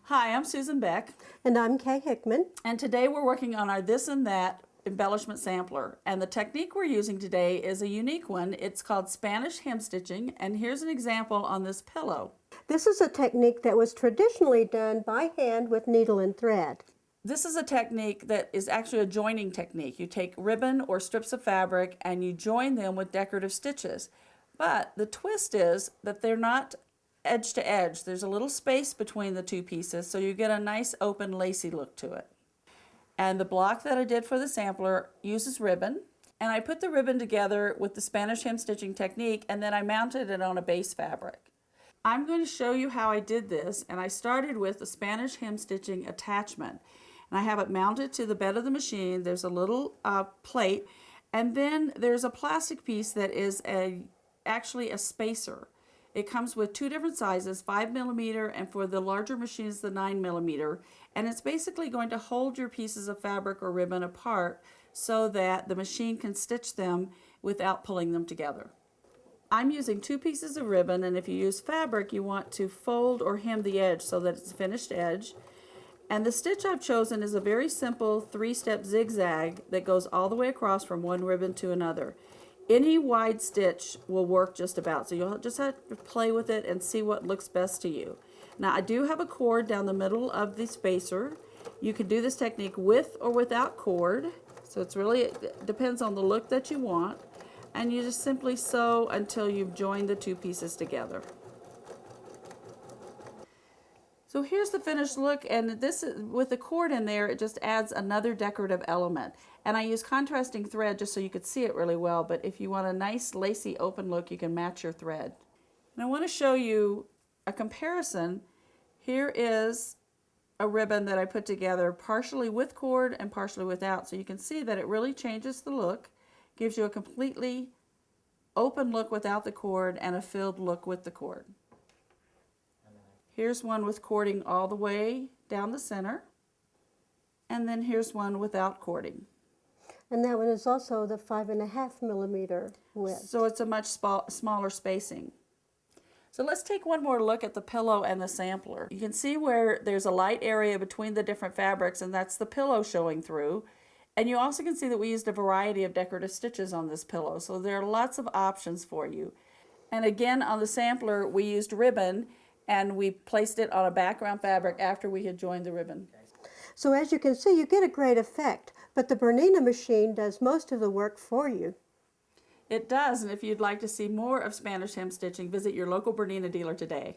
Hi, I'm Susan Beck. And I'm Kay Hickman. And today we're working on our This and That embellishment sampler. And the technique we're using today is a unique one. It's called Spanish hem stitching. And here's an example on this pillow. This is a technique that was traditionally done by hand with needle and thread. This is a technique that is actually a joining technique. You take ribbon or strips of fabric and you join them with decorative stitches. But the twist is that they're not edge to edge. There's a little space between the two pieces, so you get a nice open lacy look to it. And the block that I did for the sampler uses ribbon, and I put the ribbon together with the Spanish hem stitching technique, and then I mounted it on a base fabric. I'm going to show you how I did this, and I started with the Spanish hem stitching attachment. And I have it mounted to the bed of the machine. There's a little plate, and then there's a plastic piece that is actually a spacer. It comes with two different sizes, 5mm, and for the larger machines, the 9mm. And it's basically going to hold your pieces of fabric or ribbon apart so that the machine can stitch them without pulling them together. I'm using two pieces of ribbon, and if you use fabric, you want to fold or hem the edge so that it's a finished edge. And the stitch I've chosen is a very simple 3-step zigzag that goes all the way across from one ribbon to another. Any wide stitch will work just about, so you'll just have to play with it and see what looks best to you. Now, I do have a cord down the middle of the spacer. You can do this technique with or without cord, so it depends on the look that you want. And you just simply sew until you've joined the two pieces together. So here's the finished look, and this, with the cord in there, it just adds another decorative element. And I use contrasting thread just so you could see it really well, but if you want a nice lacy open look, you can match your thread. And I want to show you a comparison. Here is a ribbon that I put together partially with cord and partially without, so you can see that it really changes the look, gives you a completely open look without the cord and a filled look with the cord. Here's one with cording all the way down the center, and then here's one without cording. And that one is also the 5.5mm width. So it's a much smaller spacing. So let's take one more look at the pillow and the sampler. You can see where there's a light area between the different fabrics, and that's the pillow showing through. And you also can see that we used a variety of decorative stitches on this pillow, so there are lots of options for you. And again, on the sampler, we used ribbon, and we placed it on a background fabric after we had joined the ribbon. So as you can see, you get a great effect, but the BERNINA machine does most of the work for you. It does, and if you'd like to see more of Spanish hem stitching, visit your local BERNINA dealer today.